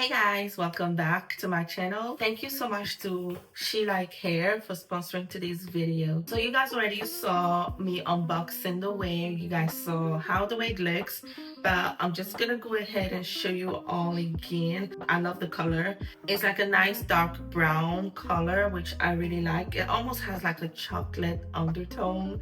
Hey guys, welcome back to my channel. Thank you so much to Shelikehair for sponsoring today's video. So you guys already saw me unboxing the wig. You guys saw how the wig looks, but I'm just gonna go ahead and show you all again. I love the color. It's like a nice dark brown color, which I really like. It almost has like a chocolate undertone,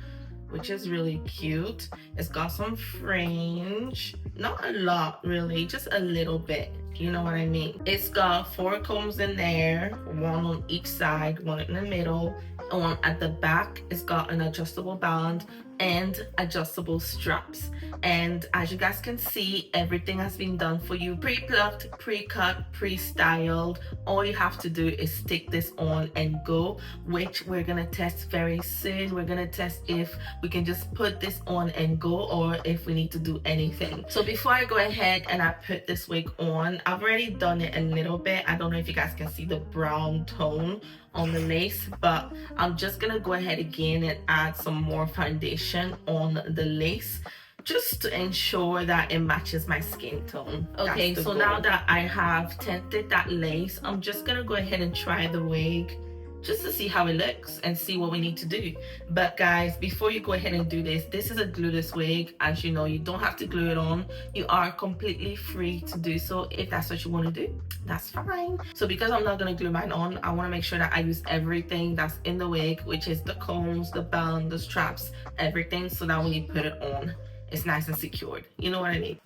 which is really cute. It's got some fringe, not a lot really, just a little bit, you know what I mean. It's got 4 combs in there, one on each side, one in the middle, and one at the back. It's got an adjustable band and adjustable straps, and as you guys can see, everything has been done for you, pre-plucked, pre-cut, pre-styled. All you have to do is stick this on and go, which we're gonna test very soon. We're gonna test if we can just put this on and go, or if we need to do anything. So before I go ahead and I put this wig on, I've already done it a little bit. I don't know if you guys can see the brown tone on the lace, but I'm just gonna go ahead again and add some more foundation on the lace, just to ensure that it matches my skin tone. Okay, so now that I have tinted that lace, I'm just gonna go ahead and try the wig just to see how it looks and see what we need to do. But guys, before you go ahead and do this, this is a glueless wig. As you know, you don't have to glue it on. You are completely free to do so. If that's what you want to do, that's fine. So because I'm not going to glue mine on, I want to make sure that I use everything that's in the wig, which is the combs, the band, the straps, everything, so that when you put it on, it's nice and secured. You know what I mean?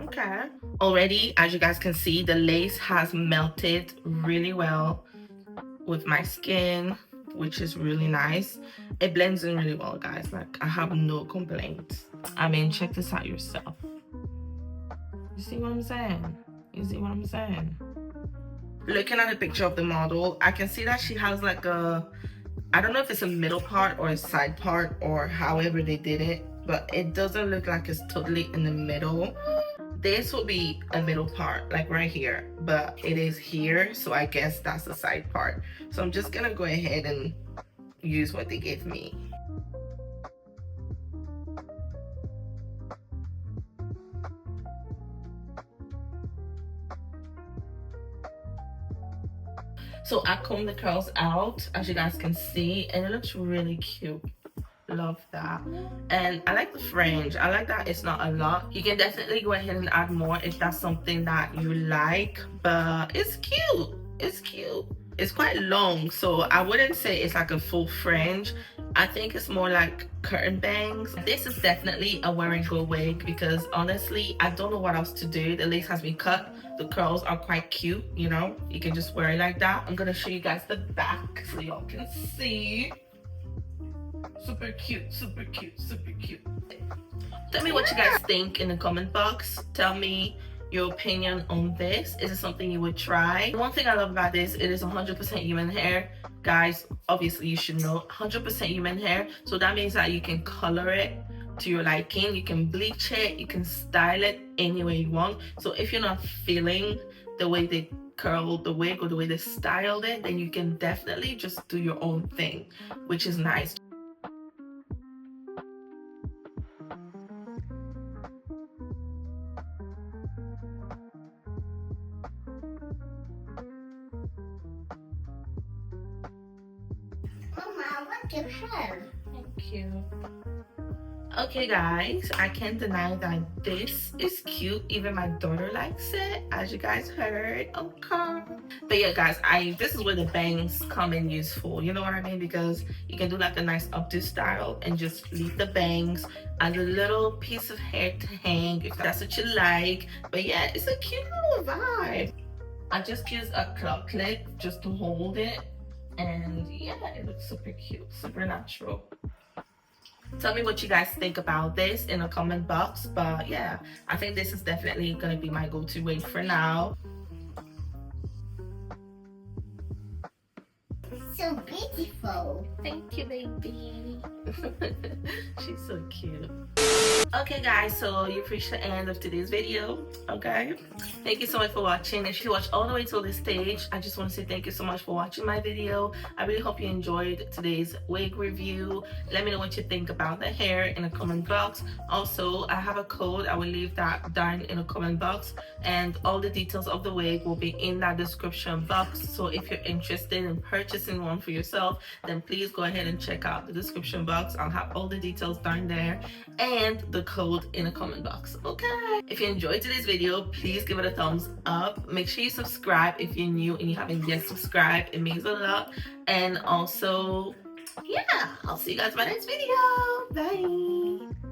Okay, already, as you guys can see, the lace has melted really well with my skin, which is really nice. It blends in really well, guys. Like, I have no complaints. I mean, check this out yourself. You see what I'm saying? You see what I'm saying? Looking at a picture of the model, I can see that she has like a, I don't know if it's a middle part or a side part or however they did it, but it doesn't look like it's totally in the middle. This will be a middle part, like right here, but it is here, so I guess that's the side part. So I'm just gonna go ahead and use what they gave me. So I combed the curls out, as you guys can see, and it looks really cute. Love that. And I like the fringe. I like that it's not a lot. You can definitely go ahead and add more if that's something that you like, but it's cute. It's cute. It's quite long, so I wouldn't say it's like a full fringe. I think it's more like curtain bangs. This is definitely a wear and go wig because honestly, I don't know what else to do. The lace has been cut. The curls are quite cute, you know? You can just wear it like that. I'm gonna show you guys the back so y'all can see. Super cute, super cute, super cute. Tell me what you guys think in the comment box. Tell me your opinion on this. Is it something you would try? One thing I love about this, it is 100% human hair. Guys, obviously you should know, 100% human hair. So that means that you can color it to your liking. You can bleach it, you can style it any way you want. So if you're not feeling the way they curled the wig or the way they styled it, then you can definitely just do your own thing, which is nice. Mama, look at her. Thank you. Okay guys, I can't deny that this is cute. Even my daughter likes it, as you guys heard. Okay. But yeah guys, this is where the bangs come in useful. You know what I mean? Because you can do like a nice updo style and just leave the bangs as a little piece of hair to hang if that's what you like. But yeah, it's a cute little vibe. I just use a claw clip just to hold it. And yeah, it looks super cute, super natural. Tell me what you guys think about this in the comment box. But yeah, I think this is definitely gonna be my go-to wig for now. So beautiful. Thank you, baby. She's so cute. Okay guys, so you've reached the end of today's video. Okay, thank you so much for watching. If you watched all the way till this stage, I just want to say thank you so much for watching my video. I really hope you enjoyed today's wig review. Let me know what you think about the hair in the comment box. Also, I have a code. I will leave that down in the comment box, and all the details of the wig will be in that description box. So if you're interested in purchasing one for yourself, then please go ahead and check out the description box. I'll have all the details down there and the code in the comment box. Okay, if you enjoyed today's video, please give it a thumbs up. Make sure you subscribe if you're new and you haven't yet subscribed. It means a lot. And also, yeah, I'll see you guys in my next video. Bye.